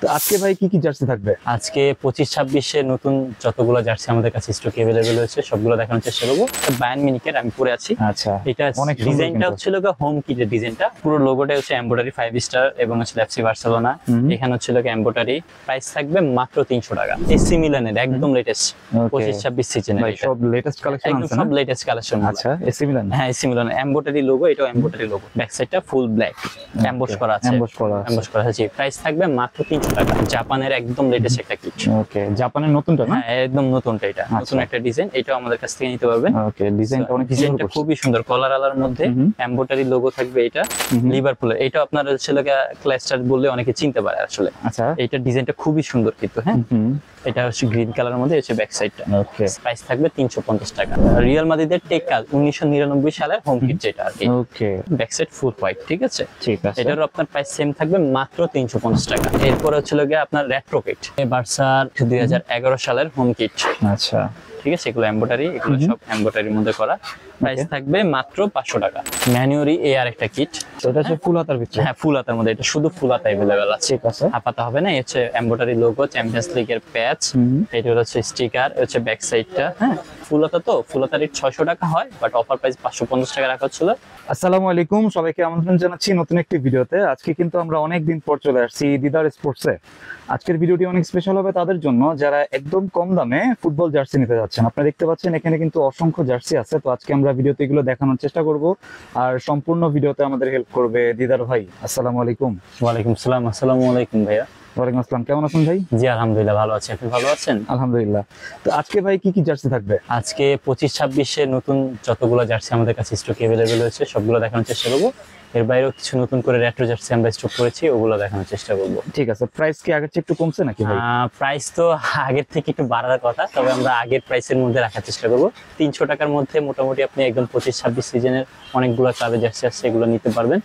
তো আজকে ভাই কি জার্সি থাকবে? আজকে 25-26 এর নতুন যতগুলো জার্সি আমাদের কাছে স্টক अवेलेबल হয়েছে সবগুলো দেখানোর চেষ্টা করব। বায়ার্ন মিউনিখের আমি পরে আছি। আচ্ছা, এটা অনেক ডিজাইনটা হচ্ছে লগা হোম কিটের ডিজাইনটা, পুরো লোগোটা হচ্ছে এমব্রয়ডারি 5 স্টার এবং হচ্ছে এফসি বার্সেলোনা। এখানে হচ্ছে লগা এমব্রয়ডারি, প্রাইস থাকবে মাত্র 300 টাকা। এসি মিলানের একদম লেটেস্ট 25-26 সিজনের ভাই সব লেটেস্ট কালেকশন আছে না? সব লেটেস্ট কালেকশন। আচ্ছা, এসি মিলান। হ্যাঁ, এসি মিলান এমব্রয়ডারি লোগো, এটাও এমব্রয়ডারি লোগো। ব্যাক সাইডটা ফুল ব্ল্যাক এমবস করা আছে। এমবস করা আছে। প্রাইস থাকবে মাত্র 300 টাকা। জাপানের একদম লেটেস্ট একটা কিট। ওকে, জাপানের নতুনটা না? হ্যাঁ, একদম নতুনটা। এটা নতুন একটা ডিজাইন, এটাও আমাদের কাছ থেকে নিতে পারবেন। ওকে, ডিজাইনটা অনেক ডিজাইনটা খুবই সুন্দর, কলার আলার মধ্যে এমব্রয়ডারি লোগো থাকবে। এটা লিভারপুলের, এটা আপনার হচ্ছে লাগা ক্লাস্টার বললে অনেকে চিনতে পারে আসলে। আচ্ছা, এটা ডিজাইনটা খুবই সুন্দর কিন্তু। হ্যাঁ, এটা হচ্ছে গ্রিন কালারের মধ্যে, হচ্ছে ব্যাক সাইডটা। ওকে, প্রাইস থাকবে 350 টাকা। রিয়াল মাদ্রিদের টেক্কা 1999 সালের হোম কিট যেটা আর কি। ওকে, ব্যাক সাইড ফুল হোয়াইট। ঠিক আছে, ঠিক আছে। এটারও আপনার প্রাইস সেম থাকবে মাত্র 350 টাকা। এরপরে হচ্ছে লাগে আপনার রেট্রো কিট, বার্সার 2011 সালের হোম কিট। আচ্ছা, ঠিক আছে, এগুলো এমব্রয়ডারি, এগুলো সব এমব্রয়ডারির মধ্যে করা। প্রাইস থাকবে মাত্র 500 টাকা। ম্যানুয়ারি এ আর একটা কিট, এটা হচ্ছে ফুল হাতার ভিতরে। হ্যাঁ, ফুল হাতার মধ্যে। এটা শুধু ফুল হাতা अवेलेबल আছে। ঠিক আছে, হাতা হবে না। এই হচ্ছে এমব্রয়ডারি লোগো, চ্যাম্পিয়ন্স লিগের প্যাচ। এটা হচ্ছে স্টিকার, হচ্ছে ব্যাক সাইডটা। হ্যাঁ, ফুল হাতা তো ফুল হাতার রেট 600 টাকা হয়, বাট অফার প্রাইস 550 টাকা রাখা হচ্ছিল। আসসালামু আলাইকুম, সবাইকে আমন্ত্রণ জানাচ্ছি নতুন একটি ভিডিওতে। আজকে কিন্তু আমরা অনেক দিন পর চলে আসছি দিদার স্পোর্টসে। আজকের ভিডিওটি অনেক স্পেশাল হবে তাদের জন্য যারা একদম কম দামে ফুটবল জার্সি নিতে যাচ্ছেন। আপনারা দেখতে পাচ্ছেন এখানে কিন্তু অসংখ্য জার্সি আছে। তো আজকে আমরা ভিডিওতে এগুলো দেখানোর চেষ্টা করব, আর সম্পূর্ণ ভিডিওতে আমাদের হেল্প করবে দিদার ভাই। আসসালামু আলাইকুম। ওয়ালাইকুম আসসালাম। আসসালামু আলাইকুম ভাইয়া। ওয়ালাইকুম আসসালাম, কেমন আছেন ভাই? জি আলহামদুলিল্লাহ ভালো আছি, আপনি ভালো আছেন? আলহামদুলিল্লাহ। তো আজকে ভাই কি জার্সি থাকবে? আজকে 25-26 এর নতুন যতগুলো জার্সি আমাদের কাছে স্টক अवेलेबल হয়েছে সবগুলো দেখানোর চেষ্টা করব। এর বাইরেও কিছু নতুন করে রেট্রো জার্সি আমরা স্টক করেছি, ওগুলো দেখানোর চেষ্টা করব। ঠিক আছে, প্রাইস কি আগের চেয়ে একটু কমছে নাকি ভাই? প্রাইস তো আগের থেকে একটু বাড়ার কথা, তবে আমরা আগের প্রাইসের মধ্যে রাখার চেষ্টা করব। 300 টাকার মধ্যে মোটামুটি আপনি একদম 25-26 সিজনের অনেকগুলো ক্লাবে জার্সি আছে, এগুলো নিতে পারবেন।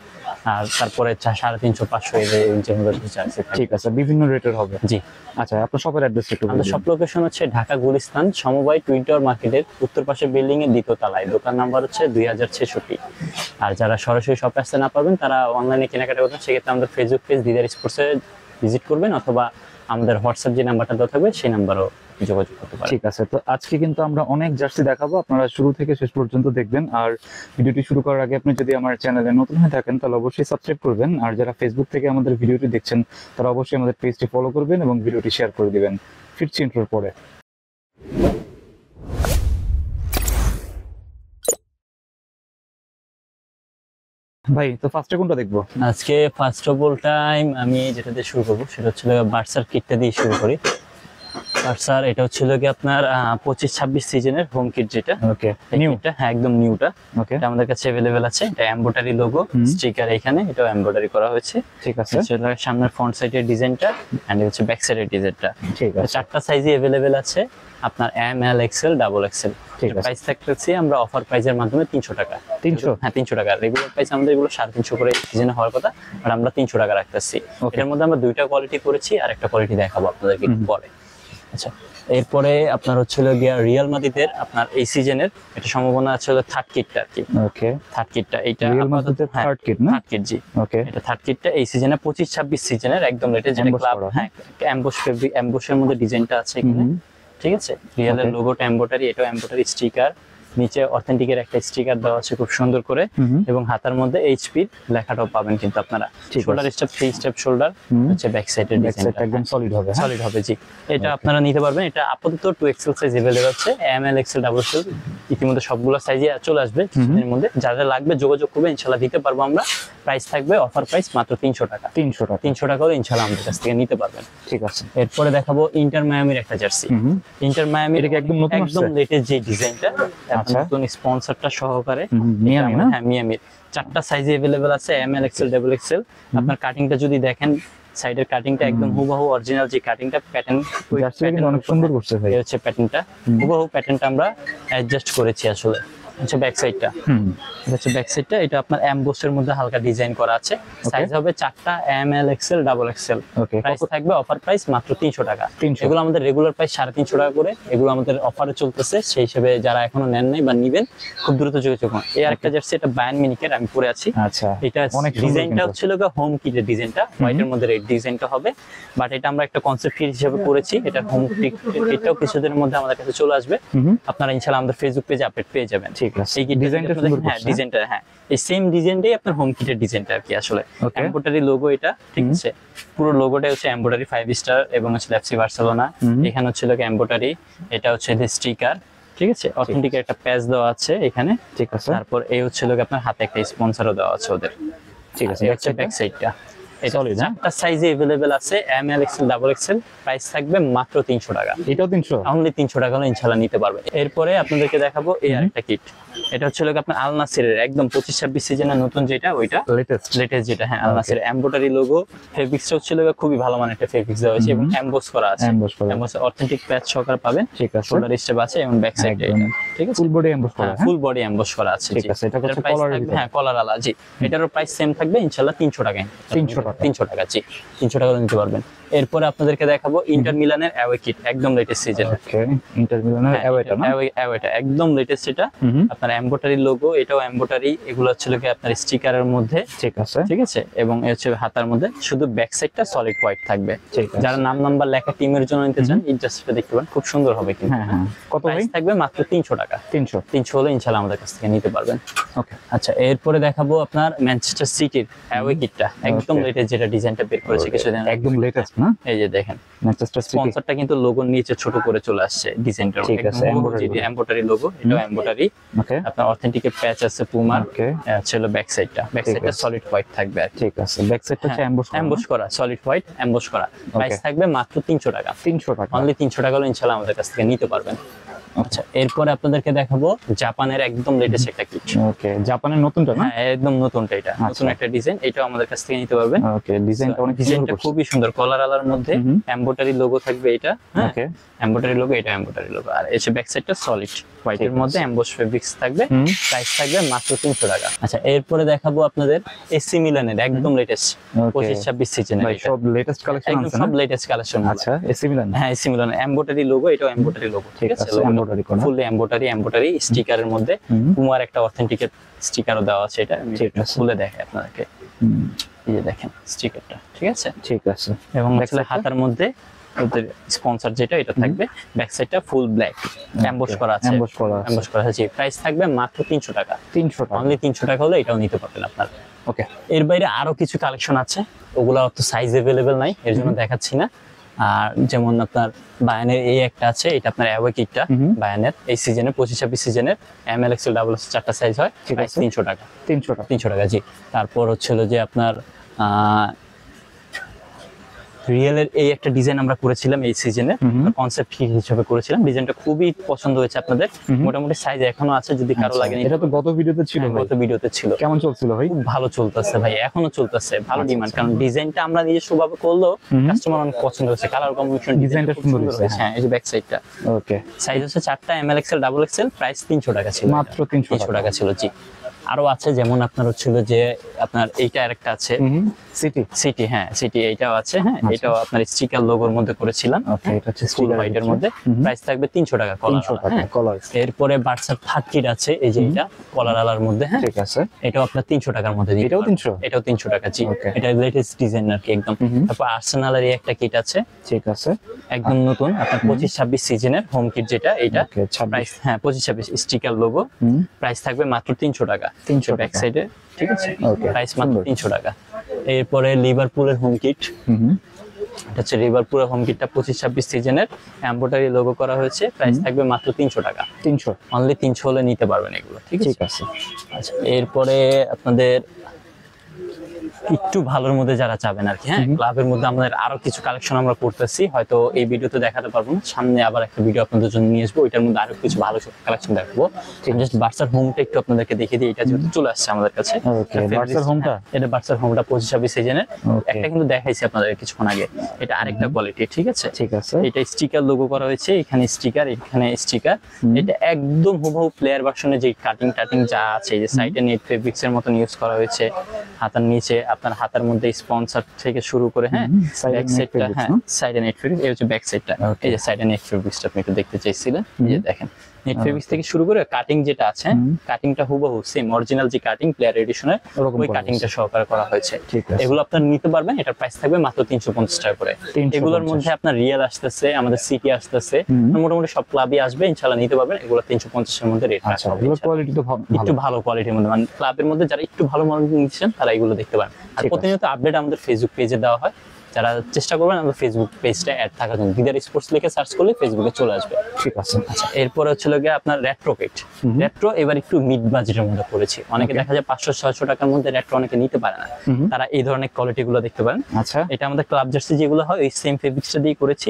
আর তারপরে 350-500 এর রেঞ্জের মধ্যে জার্সি। ঠিক আছে, বিভিন্ন রেটের হবে। জি। আচ্ছা, আপনার শপের অ্যাড্রেস একটু বলুন। আমাদের শপ লোকেশন হচ্ছে ঢাকা গুলিস্তান সমবায় টুইন টাওয়ার মার্কেটের উত্তর পাশে বিল্ডিং এর দ্বিতীয় তলায়। দোকান নাম্বার হচ্ছে 2066। আর যারা সরাসরি শপে আসতে না পারবেন তারা অনলাইনে কেনাকাটা করবেন, সেক্ষেত্রে আমাদের ফেসবুক পেজ দিদার স্পোর্টসে ভিজিট করবেন, অথবা আমাদের হোয়াটসঅ্যাপ যে নাম্বারটা দেওয়া থাকবে সেই নাম্বারও যোগাযোগ করতে পারেন। ঠিক আছে, তো আজকে কিন্তু আমরা অনেক জার্সি দেখাবো, আপনারা শুরু থেকে শেষ পর্যন্ত দেখবেন। আর ভিডিওটি শুরু করার আগে আপনি যদি আমার চ্যানেলে নতুন হয়ে থাকেন তাহলে অবশ্যই সাবস্ক্রাইব করবেন। আর যারা ফেসবুক থেকে আমাদের ভিডিওটি দেখছেন তারা অবশ্যই আমাদের পেজটি ফলো করবেন এবং ভিডিওটি শেয়ার করে দিবেন। ফিরছি ইন্ট্রোর পরে। ভাই, তো ফার্স্টে কোনটা দেখবো? আজকে ফার্স্ট অফ অল টাইম আমি যেটা দিয়ে শুরু করবো সেটা হচ্ছে বার্সার কিটটা দিয়ে শুরু করি। বার্সার এটা হচ্ছে কি আপনার 25-26 সিজনের হোম কিট যেটা। ওকে, নিউটা? হ্যাঁ, একদম নিউটা। ওকে, এটা আমাদের কাছে अवेलेबल আছে। এটা এমব্রয়ডারি লোগো, স্টিকার এখানে এটাও এমব্রয়ডারি করা হয়েছে। ঠিক আছে, সেটা সামনের ফ্রন্ট সাইডের ডিজাইনটা এন্ড হচ্ছে ব্যাক সাইডের ডিজাইনটা। ঠিক আছে, চারটা সাইজই अवेलेबल আছে আপনার, M, L, XL, double Excel. ঠিক আছে। প্রাইস থাকতেছে আমরা অফার প্রাইসের মাধ্যমে 300 টাকা। 300? হ্যাঁ, 300 টাকা। রেগুলার প্রাইস আমাদের এগুলো 350 করে সিজনে হওয়ার কথা, আর আমরা 300 টাকা রাখতেছি। এর মধ্যে আমরা দুইটা কোয়ালিটি করেছি, আর একটা কোয়ালিটি দেখাবো আপনাদেরকে পরে। আচ্ছা, এরপরে আপনার হচ্ছে গিয়া রিয়াল মাদ্রিদের আপনার এই সিজনের এটা সম্ভাবনা আছে থার্ড কিটটা আর কি। ওকে, থার্ড কিটটা এটা রিয়াল মাদ্রিদের থার্ড কিট না? থার্ড কিট, জি। ওকে, এটা থার্ড কিটটা এই সিজনে 25-26 সিজনের একদম লেটেস্ট যেটা ক্লাব। হ্যাঁ, এমবসের মধ্যে ডিজাইনটা আছে এখানে। ঠিক আছে, রিয়ালের লোগোটা এমব্রয়ডারি, এটাও এমব্রয়ডারি স্টিকার। নিচে অথেন্টিকের একটা স্টিকার দেওয়া আছে খুব সুন্দর করে, এবং হাতার মধ্যে এইচপি লেখাটাও পাবেন কিন্তু আপনারা। শোল্ডার স্টেপ 3 স্টেপ শোল্ডার হচ্ছে ব্যাক সাইডের ডিজাইনটা একদম সলিড হবে। সলিড হবে, জি। এটা আপনারা নিতে পারবেন। এটা আপাতত 2XL সাইজ अवेलेबल আছে। M, L, XL, double Excel ইতিমধ্যে সবগুলো সাইজে চলে আসবে। এর মধ্যে যাদের লাগবে যোগাযোগ করবে, ইনশাআল্লাহ দিতে পারবো আমরা। প্রাইস থাকবে অফার প্রাইস মাত্র 300 টাকা। 300 টাকা? 300 টাকা হলে ইনশাআল্লাহ আমাদের কাছ থেকে নিতে পারবেন। ঠিক আছে, এরপরে দেখাবো ইন্টার মায়ামির একটা জার্সি। ইন্টার মায়ামি এটা কি একদম নতুন? একদম লেটেস্ট যে ডিজাইনটা, আচ্ছা, নতুন স্পন্সরটা সহকারে। মিয়ামি না? হ্যাঁ, মিয়ামির চারটা সাইজে अवेलेबल আছে, M, L, XL, double Excel. আপনার কাটিংটা যদি দেখেন, সাইডের কাটিংটা একদম হুবহু অরিজিনাল যে কাটিংটা, প্যাটার্ন অনেক সুন্দর করছে ভাই। এই হচ্ছে প্যাটার্নটা, হুবহু প্যাটার্নটা আমরা অ্যাডজাস্ট করেছি আসলে। আচ্ছা ব্যাক সাইডটা, হুম, এটা হচ্ছে ব্যাক সাইডটা। এটা আপনার এমবোসের মধ্যে হালকা ডিজাইন করা আছে। সাইজ হবে 4টা, M L XL double XL. Okay, price থাকবে অফার প্রাইস মাত্র 300 টাকা। 300 এগুলো আমাদের রেগুলার প্রাইস 350 টাকা করে, এগুলো আমাদের অফারে চলতেছে। সেই হিসেবে যারা এখনো নেন নাই বা নিবেন খুব দ্রুত যোগাযোগ করুন। এই আরেকটা জার্সি, এটা বায়ার্ন মিউনিখের আমি পরে আছি। আচ্ছা, এটা অনেক সুন্দর ডিজাইনটা কিন্তু। হচ্ছিল হোম কিটের ডিজাইনটা, হোয়াইটের মধ্যে রেড ডিজাইনটা হবে, বাট এটা আমরা একটা কনসেপ্ট কিট হিসেবে করেছি। এটা হোম কিটটাও কিছুদিনের মধ্যে আমাদের কাছে চলে আসবে। আপনারা ইনশাআল্লাহ আমাদের ফেসবুক পেজে আপডেট পেয়ে যাবেন। ঠিক আছে, এই ডিজাইনটা সুন্দর হ্যাঁ, করছে। ডিজাইনটা হ্যাঁ এই সেম ডিজাইনটাই আপনার হোম কিটের ডিজাইনটা আর কি আসলে। Okay. এমব্রয়ডারি লোগো এটা, ঠিক আছে। পুরো লোগোটা হচ্ছে এমব্রয়ডারি 5 স্টার এবং হচ্ছে এফসি বার্সেলোনা। এখানে হচ্ছে লোক এমব্রয়ডারি, এটা হচ্ছে স্টিকার, ঠিক আছে। অথেন্টিক একটা প্যাচ দেওয়া আছে এখানে, ঠিক আছে, তারপর এই হচ্ছে লোক আপনার হাতে একটা স্পন্সরও দেওয়া আছে ওদের। ঠিক আছে। এই হচ্ছে ব্যাক সাইডটা। এটা Solid, হ্যাঁ? চারটা সাইজে अवेलेबल আছে, M L XL double XL. Price থাকবে মাত্র 300 টাকা। এটাও 300? অনলি 300 টাকা হলে ইনশাআল্লাহ নিতে পারবে। এরপরে আপনাদেরকে দেখাবো এই আরেকটা কিট। এটা হচ্ছে লোক আপনার আল নাসিরের একদম 25-26 সিজনের নতুন যেটা, ওইটা লেটেস্ট। যেটা, হ্যাঁ, আল নাসির এমব্রয়ডারি লোগো। ফেব্রিক্সটা হচ্ছে লোক খুবই ভালো মানের একটা ফেব্রিক্স দেওয়া হয়েছে এবং এমবোস করা আছে। Emboss করা। এমবোস অথেন্টিক প্যাচ সহকারে পাবেন। ঠিক আছে, শোল্ডার স্টেপ আছে এবং ব্যাক সাইডে একদম। এটা, ঠিক আছে। ফুল বডি এমবোস করা, হ্যাঁ? ফুল বডি এমবোস করা আছে। ঠিক জি। আছে, এটা হচ্ছে এটার price কলার থাকবে, ভিতরে। হ্যাঁ, কলার আলা, জি। এটারও প্রাইস সেম থাকবে ইনশাআল্লাহ 300 টাকায়। 300 টাকা। 300 টাকা, জি। 300 টাকা নিতে পারবেন। এরপরে আপনাদেরকে দেখাবো ইন্টার মিলানের অ্যাওয়ে কিট, একদম লেটেস্ট সিজন। ওকে, ইন্টার মিলানের অ্যাওয়েটা না? অ্যাওয়েটা একদম লেটেস্ট। এটা আপনার এমব্রয়ডারি লোগো, এটাও এমব্রয়ডারি। এগুলো হচ্ছে কি আপনার স্টিকারের মধ্যে, ঠিক আছে, ঠিক আছে। এবং এই হচ্ছে হাতার মধ্যে শুধু ব্যাক সাইডটা সলিড হোয়াইট থাকবে। ঠিক আছে। যারা নাম নাম্বার লেখা টিমের জন্য নিতে চান, ইন্টারেস্টটা দেখতে পারেন, খুব সুন্দর হবে কিন্তু। হ্যাঁ, হ্যাঁ। কত ভাই? প্রাইস থাকবে মাত্র 300 টাকা। 300? 300 হলে ইনশাআল্লাহ আমাদের কাছ থেকে নিতে পারবেন। ওকে, আচ্ছা, এরপরে দেখাবো আপনার ম্যানচেস্টার সিটির অ্যাওয়ে কিটটা, একদম Okay. লেটেস্ট যেটা ডিজাইনটা বের করেছে কিছুদিন আগে। একদম লেটেস্ট না? এই যে দেখেন, ম্যানচেস্টার সিটি। স্পন্সরটা কিন্তু লোগোর নিচে ছোট করে চলে আসছে ডিজাইনটা। ঠিক আছে, এমব্রয়ডারি লোগো, এটাও এমব্রয়ডারি। ওকে, আপনার অথেন্টিক প্যাচ আছে পুমার। ওকে, ছিল ব্যাক সাইডটা, ব্যাক ঠিক সাইডটা আছে। সলিড হোয়াইট থাকবে আর কি। ঠিক আছে। ব্যাক সাইডটা হচ্ছে এমবোস করা। এমবোস করা, সলিড হোয়াইট এমবোস করা। প্রাইস থাকবে মাত্র 300 টাকা। 300 টাকা। অনলি 300 টাকা হলে ইনশাআল্লাহ আমাদের কাছ থেকে নিতে পারবেন। আচ্ছা, এরপরে আপনাদেরকে দেখাবো জাপানের একদম লেটেস্ট একটা কিট। ওকে, জাপানের নতুনটা না? হ্যাঁ, একদম নতুনটা, এটা নতুন একটা ডিজাইন। এটাও আমাদের কাছ থেকে নিতে পারবেন। ওকে, ডিজাইনটা অনেক সুন্দর ডিজাইনটা করছে। খুবই সুন্দর, কলার আলার মধ্যে এমব্রয়ডারি লোগো থাকবে এটা। হ্যাঁ, ওকে, এমব্রয়ডারি লোগো, এটা এমব্রয়ডারি লোগো। আর এসে ব্যাক সাইডটা সলিড হোয়াইটের ঠিক মধ্যে এমবোস ফেব্রিক্স থাকবে। হুম। প্রাইস থাকবে মাত্র 300 টাকা। আচ্ছা, এরপরে দেখাবো আপনাদের এসি মিলানের একদম লেটেস্ট Okay. 25-26 সিজনের। ভাই সব লেটেস্ট কালেকশন একদম আছে সব না? Latest collection. আচ্ছা, এসি মিলান। হ্যাঁ, এসি মিলানের এমব্রয়ডারি লোগো, এটাও এমব্রয়ডারি লোগো, ঠিক আছে। এমব্রয়ডারি করা। ফুল এমব্রয়ডারি স্টিকারের মধ্যে পুমার একটা অথেন্টিকের স্টিকারও দেওয়া আছে। এটা আমি ঠিক একটু আছে। খুলে দেখাই আপনাদেরকে। হুম, এই যে দেখেন স্টিকারটা, ঠিক আছে। ঠিক আছে। এবং Back আসলে side টা? হাতার মধ্যে ওদের স্পন্সর যেটা, এটা থাকবে। ব্যাক সাইডটা ফুল ব্ল্যাক এমবোস করা আছে। Emboss করা আছে। এমবোস করা আছে। প্রাইস থাকবে মাত্র 300 টাকা। 300 টাকা। অনলি 300 টাকা হলে এটাও নিতে পারবেন আপনারা। ওকে, এর বাইরে আরো কিছু কালেকশন আছে, ওগুলা অত সাইজ अवेलेबल নাই, এর জন্য দেখাচ্ছি না। আর যেমন আপনার বায়ানের এই একটা আছে, এটা আপনার অ্যাওয়ে কিটটা বায়ানের এই সিজনে 25-26 সিজনের M L XL double XL 4টা সাইজ হয়। ঠিক প্রাইস আছে। 300 টাকা। 300 টাকা। 300 টাকা, জি। তারপর হচ্ছিল যে আপনার রিয়েলের এই একটা ডিজাইন আমরা করেছিলাম এই সিজনে, কনসেপ্ট হিসেবে করেছিলাম। ডিজাইনটা খুবই পছন্দ হয়েছে আপনাদের। মোটামুটি সাইজ এখনো আছে, যদি কারো লাগে। এটা তো গত ভিডিওতে ছিল ভাই। গত ভিডিওতে ছিল। কেমন চলছিল ভাই? খুব ভালো চলতেছে ভাই, এখনো চলতেছে, ভালো ডিমান্ড। কারণ ডিজাইনটা আমরা নিজস্বভাবে করলেও কাস্টমার অনেক পছন্দ হচ্ছে। কালার কম্বিনেশন, ডিজাইনটা সুন্দর হয়েছে। হ্যাঁ, এই যে ব্যাক সাইডটা। ওকে, সাইজ হচ্ছে 4টা, M L XL double XL. Price 300 টাকা ছিল। মাত্র 300 টাকা ছিল, জি। আরো আছে, যেমন আপনার হচ্ছিল যে আপনার এইটা আরেকটা আছে সিটি। সিটি, হ্যাঁ সিটি, এইটাও আছে। হ্যাঁ, এটাও আপনার স্টিকার লোগোর মধ্যে করেছিলাম। ওকে, এটা হচ্ছে ফুল হোয়াইটের মধ্যে। প্রাইস থাকবে 300 টাকা। 300 টাকা কলার। এরপরে বার্সার থার্ড কিট আছে, এই যে এটা কলার আলার মধ্যে। হ্যাঁ, ঠিক আছে। এটাও আপনার 300 টাকার মধ্যে দিতে এটাও পারবেন। 300? এটাও 300 টাকা, জি। Okay. এটা লেটেস্ট ডিজাইন আর কি একদম। তারপর আর্সেনালের এই একটা কিট আছে, ঠিক আছে। একদম নতুন, আপনার 25-26 সিজনের হোম কিট যেটা, এটা ওকে, 26। প্রাইস, হ্যাঁ 25-26 স্টিকার লোগো। প্রাইস থাকবে মাত্র 300 টাকা। 300 ব্যাক টাকা। সাইডে, ঠিক আছে। Okay, প্রাইস মাত্র সুন্দর। 300 টাকা। এরপরে লিভারপুলের হোম কিট, এটা হচ্ছে লিভারপুলের হোম কিটটা 25-26 সিজনের এমব্রয়ডারি লোগো করা হয়েছে। প্রাইস থাকবে মাত্র 300 টাকা। 300? অনলি 300 হলে নিতে পারবেন এগুলো, ঠিক ঠিক আছে। আছে। আচ্ছা, এরপরে আপনাদের একটু ভালোর মধ্যে যারা চাবেন আর কি, হ্যাঁ ক্লাবের মধ্যে আমাদের আরো কিছু কালেকশন আমরা করতেছি, হয়তো এই ভিডিওতে দেখাতে পারবো না, সামনে আবার একটা ভিডিও আপনাদের জন্য নিয়ে আসবো, ওইটার মধ্যে আরো কিছু ভালো কালেকশন দেখাবো। জাস্ট বার্সার হোমটা একটু আপনাদেরকে দেখিয়ে দিই, এটা যেহেতু চলে আসছে আমাদের কাছে। ওকে, বার্সার হোমটা, এটা বার্সার হোমটা 25-26 সিজনের একটা কিন্তু দেখাইছি আপনাদের কিছুক্ষণ আগে, এটা আরেকটা কোয়ালিটি, ঠিক আছে। ঠিক আছে, এটা স্টিকার লোগো করা হয়েছে, এখানে স্টিকার, এখানে স্টিকার, এটা একদম হুবহু প্লেয়ার ভার্সনে যে কাটিং টাটিং যা আছে, এই যে সাইডে নেট ফেব্রিক্স এর মতন ইউজ করা হয়েছে, হাতার নিচে আপনার হাতার মধ্যে স্পন্সর থেকে শুরু করে, হ্যাঁ ব্যাক সাইডটা, হ্যাঁ সাইডে নেট ফেব্রিক্স, এই হচ্ছে ব্যাক সাইডটা, এই যে সাইডে নেট ফেব্রিক্সটা আপনি একটু দেখতে চাইছিলেন, এই যে দেখেন নেট ফেব্রিক্স থেকে শুরু করে কাটিং যেটা আছে, কাটিংটা হুবহু সেম অরিজিনাল যে কাটিং প্লেয়ার এডিশনের ওই কাটিংটা সহকারে করা হয়েছে। এগুলো আপনারা নিতে পারবেন, এটার প্রাইস থাকবে মাত্র 350 টাকা করে। এগুলোর মধ্যে আপনার রিয়েল আসতেছে, আমাদের সিটি আসতেছে, মোটামুটি সব ক্লাবই আসবে, ইনশাআল্লাহ নিতে পারবেন। এগুলো 350 এর মধ্যে রেট আছে, এগুলো কোয়ালিটি তো একটু ভালো কোয়ালিটির মধ্যে, মানে ক্লাবের মধ্যে যারা একটু ভালো মডেল নিচ্ছেন তারা এগুলো দেখতে পারেন। আর প্রতিনিয়ত আপডেট আমাদের ফেসবুক পেজে দেওয়া হয়, যারা চেষ্টা করবেন আমাদের ফেসবুক পেজটা অ্যাড থাকার জন্য, দিদার স্পোর্টস লিখে সার্চ করলে ফেসবুকে চলে আসবে। ঠিক আছে। আচ্ছা, এরপরে হচ্ছে গিয়ে আপনার রেট্রো কিট। রেট্রো এবার একটু মিড বাজেটের মধ্যে পড়েছি, অনেকে দেখা যায় 500-600 টাকার মধ্যে রেট্রো অনেকে নিতে পারে না, তারা এই ধরনের কোয়ালিটি গুলো দেখতে পারেন। আচ্ছা, এটা আমাদের ক্লাব জার্সি যেগুলো হয় ওই সেম ফেব্রিক্সটা দিয়ে করেছি,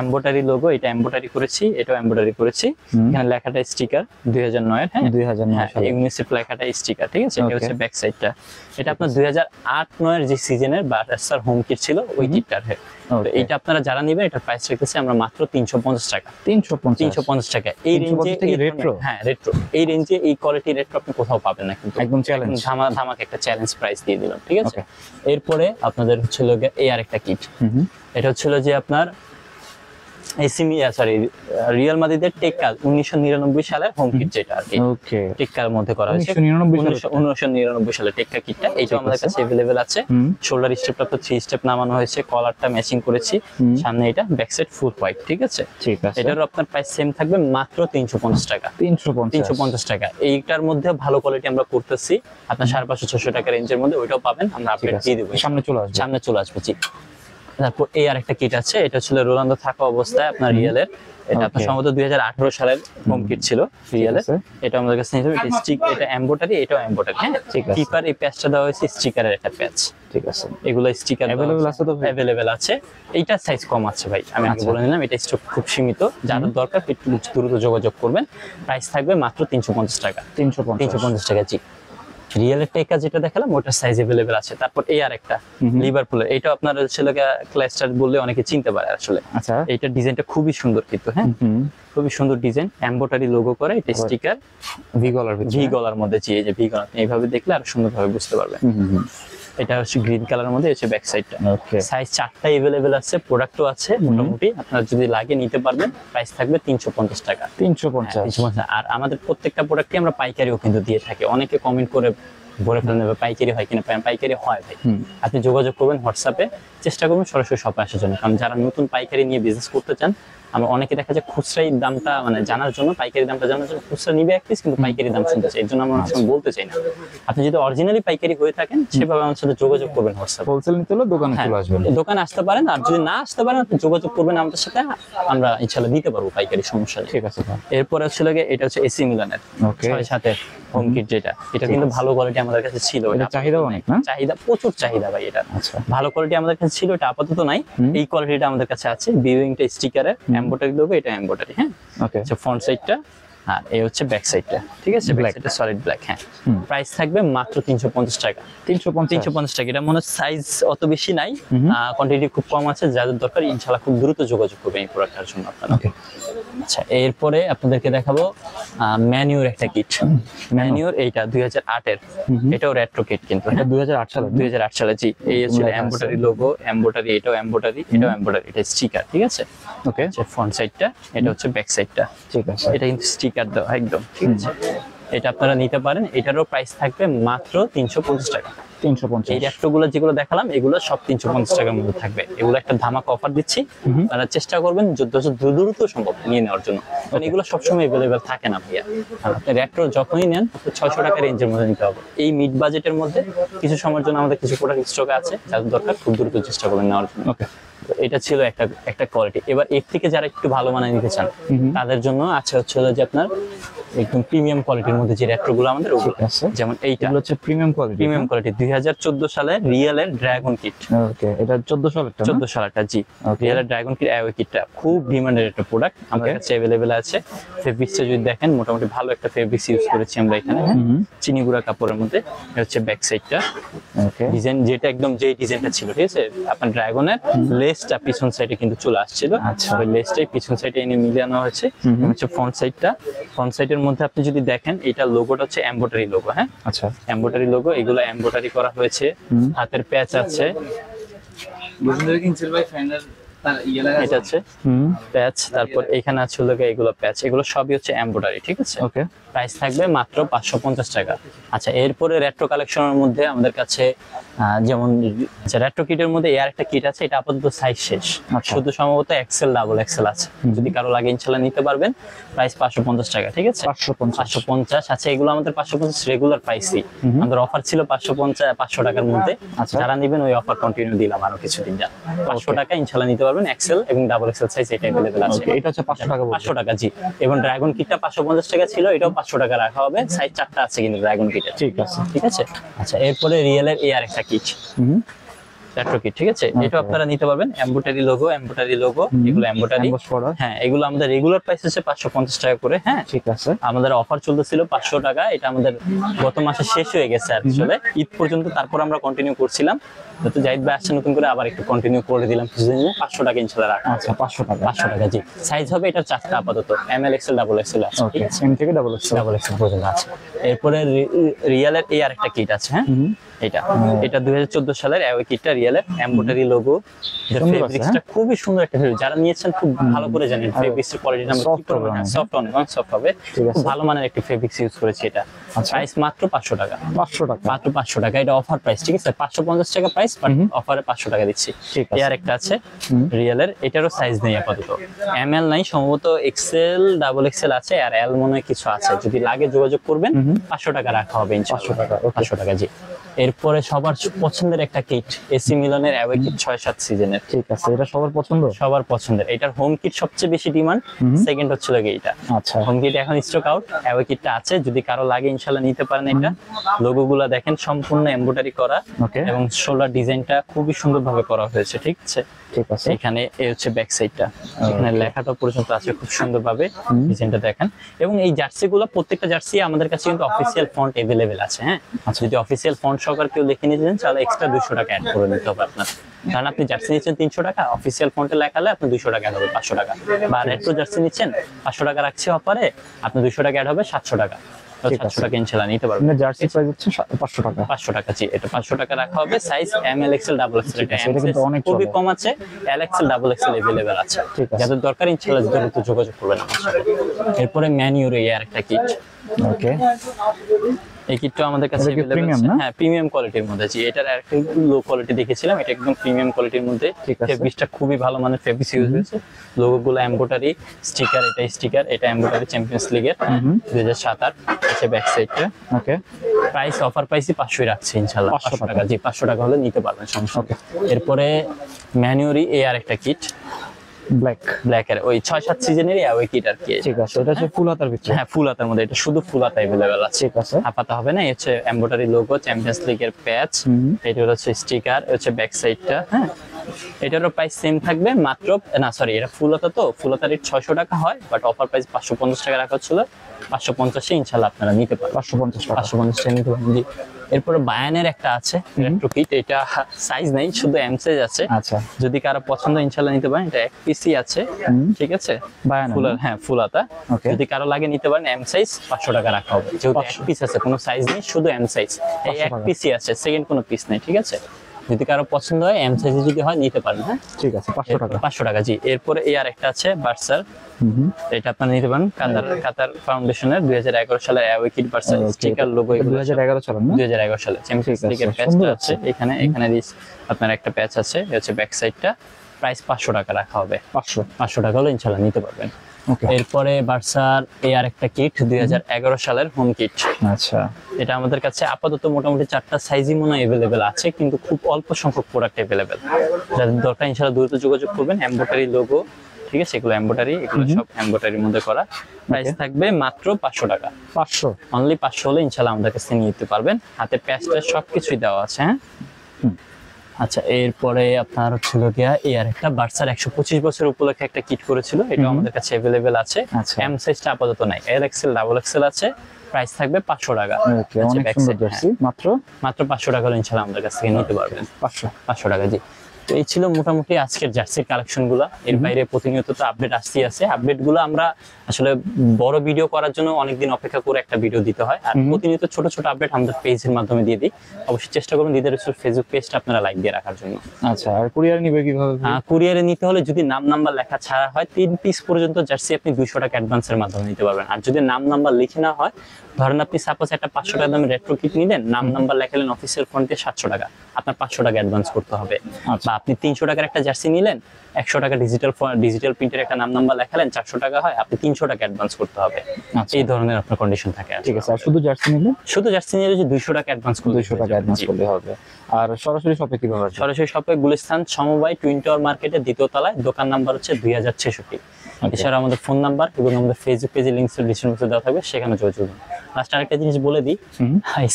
এমব্রয়ডারি লোগো, এটা এমব্রয়ডারি করেছি, এটাও এমব্রয়ডারি করেছি, এখানে লেখাটা স্টিকার 2009 এর, হ্যাঁ 2009 সালে ইউনিসেফ লেখাটা স্টিকার, ঠিক আছে। এটা হচ্ছে ব্যাক সাইডটা, এটা আপনার 2008-9 এর যে সিজনের বার্সার হোম কিট ছিল ওই কিটটার, হ্যাঁ এইটা আপনারা যারা নেবেন এটার প্রাইস রাখতেছি আমরা মাত্র 350 টাকা। 350 টাকা এই রেঞ্জে, রেট্রো, হ্যাঁ রেট্রো এই রেঞ্জে এই কোয়ালিটি রেট্রো আপনি কোথাও পাবেন না, কিন্তু একদম চ্যালেঞ্জ, ধামাকা একটা চ্যালেঞ্জ প্রাইস দিয়ে দিলাম, ঠিক আছে। এরপরে আপনাদের হচ্ছিল এই আরেকটা কিট, এটা হচ্ছিল যে আপনার রিয়াল মাদ্রিদের টেক্কাল 1999 সালের হোম কিট, যেটা আর কি ওকে টেক্কার মধ্যে করা হয়েছে 1999 সালে টেক্কা কিটটা, এইটা আমাদের কাছে अवेलेबल আছে। শোল্ডার স্টেপটা তো 3 স্টেপ নামানো হয়েছে, কলারটা ম্যাচিং করেছি, সামনে এটা ব্যাক সাইড ফুল হোয়াইট, ঠিক আছে। ঠিক আছে, এটারও আপনার প্রাইস সেম থাকবে মাত্র 350 টাকা। 350 টাকা। এইটার মধ্যে ভালো কোয়ালিটি আমরা করতেছি আপনার 550-600 টাকা রেঞ্জের মধ্যে, ওইটাও পাবেন, আমরা আপডেট দিয়ে দেব, সামনে চলে আসবে। জি। তারপর এই আরেকটা কিট আছে, এটা ছিল রোনালদো থাকা অবস্থায় আপনার রিয়ালের, এটা আপনার সম্ভবত 2018 সালের হোম কিট ছিল রিয়ালের, এটা আমাদের কাছে নিতে হবে। এটা স্টিক, এটা এমব্রয়ডারি, এটাও এমব্রয়ডারি, হ্যাঁ কিপার এই প্যাচটা দেওয়া হয়েছে স্টিকারের একটা প্যাচ, ঠিক আছে। এগুলো স্টিকার अवेलेबल আছে তো? अवेलेबल আছে। এইটা সাইজ কম আছে ভাই, আমি আগে বলে নিলাম, এটা স্টক খুব সীমিত, যাদের দরকার একটু দ্রুত যোগাযোগ করবেন। প্রাইস থাকবে মাত্র 350 টাকা। 350 টাকা, জি। রিয়েলের টেকা যেটা দেখালাম ওটার সাইজ अवेलेबल আছে। তারপর এই আরেকটা লিভারপুলের, এটা আপনার ছিল ক্লাস্টার বললে অনেকে চিনতে পারে আসলে। আচ্ছা, এইটার ডিজাইনটা খুবই সুন্দর, কিন্তু হ্যাঁ খুবই সুন্দর ডিজাইন, এমব্রয়ডারি লোগো করা, এটা স্টিকার ভি গলার মধ্যে, জি এই যে ভি গলা, এইভাবে দেখলে আরো সুন্দরভাবে বুঝতে পারবেন। এটা হচ্ছে গ্রিন কালারের মধ্যে, হচ্ছে ব্যাক সাইডটা। সাইজ 4টা अवेलेबल আছে, প্রোডাক্টও আছে মোটামুটি, আপনারা যদি লাগে নিতে পারবেন। প্রাইস থাকবে 350 টাকা। 350। আর আমাদের প্রত্যেকটা প্রোডাক্টই আমরা পাইকারিও কিন্তু দিয়ে থাকি, অনেকে কমেন্ট করে বলে ফেলেন পাইকারি হয় কিনা, পাইকারি হয় ভাই। আপনি যোগাযোগ করবেন হোয়াটসঅ্যাপে, চেষ্টা করবেন সরাসরি শপে আসার জন্য, কারণ যারা নতুন পাইকারি নিয়ে বিজনেস করতে চান, আমরা অনেকে দেখা যায় খুচরাই দামটা মানে জানার জন্য, পাইকারি দামটা জানার জন্য খুচরা নিবে এক পিস, কিন্তু পাইকারি দাম শুনতে চাই, এর জন্য আমরা অনেক সময় বলতে চাই না। আপনি যদি অরিজিনালি পাইকারি হয়ে থাকেন সেভাবে আমার সাথে যোগাযোগ করবেন হোয়াটসঅ্যাপে। হোলসেল নিতে হলে দোকানে চলে আসবেন, দোকানে আসতে পারেন, আর যদি না আসতে পারেন আপনি যোগাযোগ করবেন আমাদের সাথে, আমরা ইনশাআল্লাহ দিতে পারবো পাইকারি, সমস্যা নেই। ঠিক আছে। এরপর হচ্ছিল এটা হচ্ছে এসি মিলানের 6-7 হোম কিট, যেটা এটা কিন্তু ভালো কোয়ালিটি আমাদের কাছে ছিল, এটা চাহিদা অনেক না? চাহিদা প্রচুর চাহিদা ভাই, এটা ভালো কোয়ালিটি আমাদের কাছে ছিল, এটা আপাতত নাই, এই কোয়ালিটিটা আমাদের কাছে আছে। ভিউইংটা স্টিকারের এমব্রয়ডারি দেবো, এটা এমব্রয়ডারি, হ্যাঁ ওকে। আচ্ছা, ফ্রন্ট সাইডটা আর এই হচ্ছে ব্যাক সাইডটা, ঠিক আছে, ব্যাক সাইডটা সলিড ব্ল্যাক, হ্যাঁ। প্রাইস থাকবে মাত্র 350 টাকা। 350 টাকা। এটা মনে সাইজ অত বেশি নাই, কোয়ান্টিটি খুব কম আছে, যাদের দরকার ইনশাআল্লাহ খুব দ্রুত যোগাযোগ করবেন এই প্রোডাক্টের জন্য আপনারা। আচ্ছা, এরপরে আপনাদেরকে দেখাবো ম্যানিউর একটা কিট। ম্যানিউর এইটা 2008 এর, এটাও রেট্রো কিট, কিন্তু এটা 2008 সালে, জি। এই হচ্ছে এমব্রয়ডারি লোগো, এমব্রয়ডারি, এটাও এমব্রয়ডারি, এটাও এমব্রয়ডারি, এটা স্টিকার, ঠিক আছে। ওকে, ফ্রন্ট সাইডটা, এটা হচ্ছে ব্যাক সাইডটা, ঠিক আছে। এটা কিন্তু স্টিকার দেওয়া একদম, ঠিক আছে। এটা আপনারা নিতে পারেন, এটারও প্রাইস থাকবে মাত্র 350 টাকা। 350। এই রেট্রোগুলো যেগুলো দেখালাম এগুলো সব 350 টাকার মধ্যে থাকবে। এগুলো একটা ধামাকা অফার দিচ্ছি, আপনারা চেষ্টা করবেন যত দ্রুত সম্ভব নিয়ে নেওয়ার জন্য, কারণ এগুলো সবসময় अवेलेबल থাকে না ভাইয়া। আপনি রেট্রো যখনই নেন 600 টাকা রেঞ্জের মধ্যে নিতে হবে। এই মিড বাজেটের মধ্যে কিছু সময়ের জন্য আমাদের কিছু প্রোডাক্ট স্টকে আছে, যাদের দরকার খুব দ্রুত চেষ্টা করবেন নেওয়ার জন্য। ওকে, এটা ছিল একটা কোয়ালিটি। এবার এর থেকে যারা একটু ভালো মানের নিতে চান তাদের জন্য আছে হচ্ছে যে আপনার একদম প্রিমিয়াম কোয়ালিটির মধ্যে যে রেট্রো গুলো আমাদের ওগুলো ঠিক আছে। যেমন এইটা এগুলো হচ্ছে প্রিমিয়াম কোয়ালিটি। প্রিমিয়াম কোয়ালিটি 2014 সালের রিয়েলের ড্রাগন কিট। ওকে, এটা 14 সালেরটা না? 14 সালেরটা, জি। রিয়েলের ড্রাগন কিট অ্যাওয়ে কিটটা খুব ডিমান্ডেড একটা প্রোডাক্ট, আমাদের কাছে अवेलेबल আছে। ফেব্রিক্সটা যদি দেখেন মোটামুটি ভালো একটা ফেব্রিক্স ইউজ করেছি আমরা এখানে, হ্যাঁ? চিনি গুঁড়া কাপড়ের মধ্যে। এটা হচ্ছে ব্যাক সাইডটা, ওকে, ডিজাইন যেটা একদম যে ডিজাইনটা ছিল, ঠিক আছে? আপনার ড্রাগনের লেসটা পিছন সাইডে কিন্তু চলে আসছিল, আচ্ছা। ওই লেসটাই পিছন সাইডে এনে মিলানো হয়েছে। এটা হচ্ছে ফ্রন্ট সাইডটা। ফ্রন্ট সাইডের মধ্যে আপনি যদি দেখেন এটা লোগোটা হচ্ছে এমব্রয়ডারি লোগো, হ্যাঁ? আচ্ছা, এমব্রয়ডারি লোগো, এগুলো এমব্রয়ডারি করা হয়েছে। হাতের প্যাচ আছে, এটা আছে প্যাচ। তারপর এখানে আছে হলো গিয়ে এগুলো প্যাচ, এগুলো সবই হচ্ছে এমব্রয়ডারি, ঠিক আছে? ওকে। প্রাইস থাকবে মাত্র 550 টাকা। আচ্ছা, এরপরে রেট্রো কালেকশনের মধ্যে আমাদের কাছে যেমন রেট্রো কিটের মধ্যে এর একটা কিট আছে, এটা আপাতত সাইজ শেষ, আচ্ছা। শুধু সম্ভবত এক্সেল ডাবল এক্সেল আছে। যদি কারো লাগে ইনশাআল্লাহ নিতে পারবেন। প্রাইস 550 টাকা, ঠিক আছে? 550। 550। আচ্ছা, এগুলো আমাদের 550 রেগুলার প্রাইসই। আমাদের অফার ছিল 500 টাকার মধ্যে। আচ্ছা। যারা নেবেন ওই অফার কন্টিনিউ দিলাম আরো কিছুদিন যান। 500 টাকা ইনশাআল্লাহ নিতে পারবেন। এক্সেল এবং ডাবল এক্সেল সাইজ এটা अवेलेबल আছে। ওকে, এটা হচ্ছে 500 টাকা বলতে। 500 টাকা, জি। এবং ড্রাগন কিটটা 550 টাকা ছিল, এটাও 500 টাকা রাখা হবে। সাইজ 4টা আছে কিন্তু ড্রাগন কিটের, ঠিক আছে। ঠিক আছে? আচ্ছা, এরপরে রিয়েলের এই আরেকটা কিট, রেট্রো কিট, ঠিক আছে? এটা আপনারা নিতে পারবেন। এমব্রয়ডারি লোগো, এগুলো এমব্রয়ডারি, এমবস করা। হ্যাঁ। এগুলো আমাদের রেগুলার প্রাইস হচ্ছে 550 টাকা করে, হ্যাঁ? ঠিক আছে। আমাদের অফার চলতেছিল 500 টাকা, এটা আমাদের গত মাসে শেষ হয়ে গেছে আসলে ঈদ পর্যন্ত। তারপর আমরা কন্টিনিউ করছিলাম, তো জাহিদ ভাই আসছে নতুন করে আবার একটু কন্টিনিউ করে দিলাম কিছুদিন। 500 টাকা ইনশাআল্লাহ রাখা। আচ্ছা, 500 টাকা। 500 টাকা, জি। সাইজ হবে এটা 4টা আপাতত, এমএল এক্সেল ডাবল এক্সেল আছে, ওকে, ঠিক আছে? এম থেকে ডাবল এক্স। ডাবল এক্সেল পর্যন্ত আছে। এরপরে রিয়েলের এই আরেকটা কিট আছে, হ্যাঁ? এটা 2014 সালের অ্যাওয়ে কিটটা, রিয়েলের এমব্রয়ডারি লোগো। এটা সুন্দর আছে, ফেব্রিক্সটা খুবই সুন্দর একটা ফেব্রিক, যারা নিয়েছেন খুব ভালো করে জানেন ফেব্রিক্সের কোয়ালিটি আমরা কি soft করব। হবে, সফট অনেক সফট হবে, ঠিক আছে। খুব ভালো মানের একটা ফেব্রিক্স ইউজ করেছি এটা। আচ্ছা। প্রাইস মাত্র 500 টাকা। 500 টাকা। মাত্র 500 টাকা, এটা অফার প্রাইস, ঠিক আছে? 550 টাকা প্রাইস, বাট অফারে 500 টাকা দিচ্ছি। ঠিক আছে। এর একটা আছে রিয়েলের, এটারও সাইজ নেই আপাতত, এমএল নাই সম্ভবত, এক্সেল ডাবল এক্সেল আছে, আর এল মনে হয় কিছু আছে। যদি লাগে যোগাযোগ করবেন, 500 টাকা রাখা হবে ইনশাআল্লাহ। 500 টাকা, okay. 500 টাকা, জি। এরপরে সবার পছন্দের একটা কিট, এসি মিলনের অ্যাওয়ে কিট 6-7 সিজনের, ঠিক আছে, এটা সবার পছন্দ। সবার পছন্দের। এটার হোম কিট সবচেয়ে বেশি ডিমান্ড, সেকেন্ড হচ্ছিল গিয়ে এটা। আচ্ছা, হোম কিট এখন স্টক আউট, অ্যাওয়ে কিটটা আছে, যদি কারো লাগে ইনশাআল্লাহ নিতে পারেন। এটা লোগো গুলা দেখেন সম্পূর্ণ এমব্রয়ডারি করা, ওকে, এবং শোল্ডার ডিজাইনটা খুবই সুন্দরভাবে করা হয়েছে, ঠিক আছে? ঠিক আছে। এখানে এই হচ্ছে ব্যাক সাইডটা, এখানে লেখাটা পর্যন্ত আছে খুব সুন্দরভাবে, ডিজাইনটা দেখেন। এবং এই জার্সি গুলো প্রত্যেকটা জার্সি আমাদের কাছে কিন্তু অফিসিয়াল ফন্ট अवेलेबल আছে, হ্যাঁ? যদি অফিসিয়াল ফন্ট সহকারে কেউ লিখে নিতে চান তাহলে এক্সট্রা 200 টাকা অ্যাড করে নিতে হবে আপনার। কারণ আপনি জার্সি নিচ্ছেন 300 টাকা, অফিসিয়াল ফন্টে লেখালে আপনি 200 টাকা অ্যাড হবে, 500 টাকা। বা রেট্রো জার্সি নিচ্ছেন 500 টাকা রাখছি অফারে, আপনি 200 টাকা অ্যাড হবে, 700 টাকা। তো ঠিক আছে। 700 টাকা ইনশাআল্লাহ নিতে পারবেন। মানে জার্সি প্রাইস হচ্ছে 500 টাকা। 500 টাকা, জি। এটা 500 টাকা রাখা হবে। Size ML Excel double Excel, এটা এটা কিন্তু অনেক খুবই চলে। কম আছে, এল এক্সেল ডাবল এক্সেল अवेलेबल আছে। ঠিক আছে। যাদের দরকার ইনশাআল্লাহ দ্রুত যোগাযোগ করবেন আমার সাথে। এরপরে ম্যানিউরে এর একটা কিট, ওকে, এই কিটটা আমাদের কাছে এটা কি अवेलेबल premium আছে, না? হ্যাঁ, প্রিমিয়াম কোয়ালিটির মধ্যে, জি। এটার আরেকটা লো কোয়ালিটি দেখেছিলাম, এটা একদম প্রিমিয়াম কোয়ালিটির মধ্যে। ঠিক আছে। ফেব্রিক্সটা খুবই ভালো মানের ফেব্রিক্স ইউজ হয়েছে, লোগো গুলো এমব্রয়ডারি, স্টিকার, এটা এমব্রয়ডারি চ্যাম্পিয়ন্স লিগের 2007-8 আছে ব্যাক সাইডটা। ওকে, প্রাইস অফার প্রাইসই 500 রাখছি ইনশাআল্লাহ। 500 500 টাকা, জি। 500 টাকা হলে নিতে পারবেন, সমস্যা নেই। এরপরে ম্যানিউরি এই আরেকটা কিট, ব্ল্যাক এর ওই 6-7 সিজনেরই অ্যাওয়ে কিট আর কি। ঠিক আছে, এটা হচ্ছে ফুল হাতার ভিতরে। হ্যাঁ, ফুল হাতার মধ্যে, এটা শুধু ফুল হাতা अवेलेबल আছে। ঠিক আছে, হাতা হবে না। এই হচ্ছে এমব্রয়ডারি লোগো, চ্যাম্পিয়ন্স লিগের প্যাচ, এটা হচ্ছে স্টিকার, হচ্ছে ব্যাক সাইডটা, হ্যাঁ। এটারও প্রাইস সেম থাকবে, মাত্র না সরি, এটা ফুল হাতা, তো ফুল হাতার রেট 600 টাকা হয়, বাট অফার প্রাইস 550 টাকা রাখা হচ্ছিল। 550 এ ইনশাআল্লাহ আপনারা নিতে পারবেন। 550 টাকা। 550 টাকা নিতে পারবেন, জি। এরপরে বায়ানের একটা আছে রেট্রো কিট, এটা সাইজ নাই, শুধু এম সাইজ আছে। আচ্ছা, যদি কারো পছন্দ ইনশাআল্লাহ নিতে পারেন, এটা এক পিসি আছে, ঠিক আছে? বায়ান ফুল, হ্যাঁ, ফুল হাতা। Okay. যদি কারো লাগে নিতে পারেন, এম সাইজ 500 টাকা রাখা হবে, যেহেতু এক পিস আছে, কোনো সাইজ নেই, শুধু এম সাইজ। এই 500 এক টাকা। পিসি আছে, সেকেন্ড কোনো পিস নেই, ঠিক আছে? যদি কারো পছন্দ হয়, এম সাইজে যদি হয় নিতে পারেন, হ্যাঁ। ঠিক আছে, 500 টাকা। 500 টাকা, জি। এরপরে এই আরেকটা আছে বার্সার, এটা আপনারা নিতে পারেন, কাতার ফাউন্ডেশনের 2011 সালের অ্যাওয়ে কিট বার্সার স্টিকার লোগো, 2011 সালের না? 2011 সালে চ্যাম্পিয়ন্স ঠিক আছে, লিগের সুন্দর প্যাচটা আছে। আছে এখানে, আপনার একটা প্যাচ আছে, এই হচ্ছে ব্যাক সাইডটা। প্রাইস 500 টাকা রাখা হবে, 500 টাকা হলে ইনশাআল্লাহ নিতে পারবেন। ওকে, এরপরে বার্সার এই আরেকটা কিট 2011 সালের হোম কিট, আচ্ছা, এটা আমাদের কাছে আপাতত মোটামুটি 4টা সাইজই মনে হয় अवेलेबल আছে, কিন্তু খুব অল্প সংখ্যক প্রোডাক্ট अवेलेबल। যাদের দরকার ইনশাআল্লাহ দ্রুত যোগাযোগ করবেন। এমব্রয়ডারি লোগো, ঠিক আছে, এগুলো এমব্রয়ডারি, এগুলো সব এমব্রয়ডারির মধ্যে করা। প্রাইস থাকবে মাত্র 500 টাকা। 500 অনলি 500 হলে ইনশাআল্লাহ আমাদের কাছে নিয়ে নিতে পারবেন। হাতে প্যাচটা সবকিছুই দেওয়া আছে। হ্যাঁ, আচ্ছা, এরপরে আপনার হচ্ছিল গিয়া এই আর একটা বার্সার 125 বছর উপলক্ষে একটা কিট করেছিল, এটা আমাদের কাছে अवेलेबल আছে। আচ্ছা। এম সাইজটা আপাতত নাই, এল এক্সেল ডাবল এক্সেল আছে। প্রাইস থাকবে 500 টাকা। ওকে, অনেক সুন্দর জার্সি। মাত্র 500 টাকা হলে ইনশাআল্লাহ আমাদের কাছ থেকে নিতে পারবেন। 500 টাকা, জি। তো এই ছিল মোটামুটি আজকের জার্সির কালেকশন গুলা। এর বাইরে প্রতিনিয়ত তো আপডেট আসতেই আছে। আপডেট গুলো আমরা আসলে বড় ভিডিও করার জন্য অনেকদিন অপেক্ষা করে একটা ভিডিও দিতে হয়, আর প্রতিনিয়ত ছোট ছোট আপডেট আমাদের পেজের মাধ্যমে দিয়ে দিই। অবশ্যই চেষ্টা করুন দিদার স্টোর ফেসবুক পেজটা আপনারা লাইক দিয়ে রাখার জন্য। আচ্ছা, আর কুরিয়ার নিবে কিভাবে? কুরিয়ারে নিতে হলে যদি নাম নাম্বার লেখা ছাড়া হয় 3 পিস পর্যন্ত জার্সি আপনি 200 টাকা অ্যাডভান্সের মাধ্যমে নিতে পারবেন। আর যদি নাম নাম্বার লিখে না হয়, ধরেন আপনি সাপোজ একটা 500 টাকা দামের রেট্রো কিট নিলেন, নাম নাম্বার লেখালেন অফিসের ফোন দিয়ে 700 টাকা, আপনার 500 টাকা অ্যাডভান্স করতে হবে। বা আপনি 300 টাকার একটা জার্সি নিলেন, 100 টাকা ডিজিটাল প্রিন্টের একটা নাম নাম্বার লেখালেন, 400 টাকা হয়, আপনি 300 টাকা অ্যাডভান্স করতে হবে। এই ধরনের আপনার কন্ডিশন থাকে। ঠিক আছে। আর শুধু জার্সি নিলে? শুধু জার্সি নিলে যে 200 টাকা অ্যাডভান্স করতে 200 টাকা অ্যাডভান্স করলে হবে। আর সরাসরি শপে কিভাবে আসবে? সরাসরি শপে গুলিস্তান সমবায় টুইন টাওয়ার মার্কেটের 2য় তলায়, দোকান নাম্বার হচ্ছে 2066। এছাড়া আমাদের ফোন নাম্বার এবং আমাদের ফেসবুক পেজে লিংক ডিসক্রিপশনে দেওয়া থাকবে, সেখানে যোগাযোগ করুন। লাস্ট আরেকটা জিনিস বলে দিই,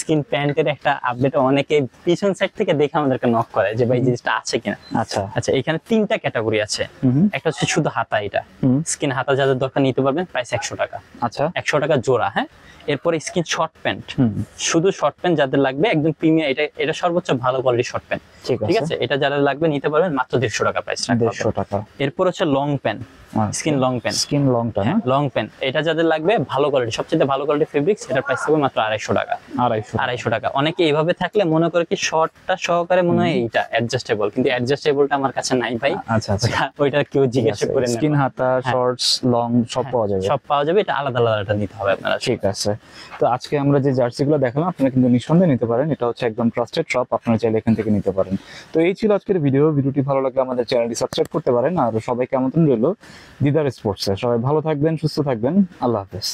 স্কিন প্যান্টের একটা আপডেট অনেকে পিছন সাইড থেকে দেখে আমাদেরকে নক করে যে ভাই জিনিসটা আছে কিনা। আচ্ছা আচ্ছা, এখানে 3টা ক্যাটাগরি আছে। একটা হচ্ছে শুধু হাতা, এটা স্কিন হাতা যাদের দরকার নিতে পারবেন, প্রাইস 100 টাকা। আচ্ছা, 100 টাকা জোড়া। হ্যাঁ, এরপরে স্কিন শর্ট প্যান্ট, শুধু শর্ট প্যান্ট যাদের লাগবে একদম প্রিমিয়াম, এটা সর্বোচ্চ ভালো কোয়ালিটির শর্ট প্যান্ট। ঠিক আছে, এটা যাদের লাগবে নিতে পারবেন, মাত্র 150 টাকা প্রাইস। 150 টাকা। এরপর হচ্ছে long pant, skin long pant. Skin long টা, লং প্যান্ট, এটা যাদের লাগবে ভালো কোয়ালিটি, সবচেয়ে ভালো কোয়ালিটির ফেব্রিক্স, এটার প্রাইস হবে মাত্র 250 টাকা। 250 টাকা। অনেকে এইভাবে থাকলে মনে করে কি শর্টটা সহকারে মনে হয় এইটা অ্যাডজাস্টেবল, কিন্তু অ্যাডজাস্টেবলটা আমার কাছে নাই ভাই। আচ্ছা আচ্ছা, ওইটা কেউ জিজ্ঞাসা করে না। স্কিন হাতা, শর্টস, লং সব পাওয়া যাবে। সব পাওয়া যাবে, এটা আলাদা আলাদা নিতে হবে আপনারা। ঠিক আছে। তো আজকে আমরা যে জার্সিগুলো দেখালাম, আপনারা কিন্তু নিঃসন্দেহে নিতে পারেন। এটা হচ্ছে একদম ট্রাস্টেড শপ, আপনারা চাইলে এখান থেকে নিতে পারেন। তো এই ছিল আজকের ভিডিওটি ভালো লাগলে আমাদের চ্যানেলটি সাবস্ক্রাইব করতে পারেন। আর সবাইকে আমন্ত্রণ রইল দিদার স্পোর্টসে। সবাই ভালো থাকবেন, সুস্থ থাকবেন। আল্লাহ হাফেজ।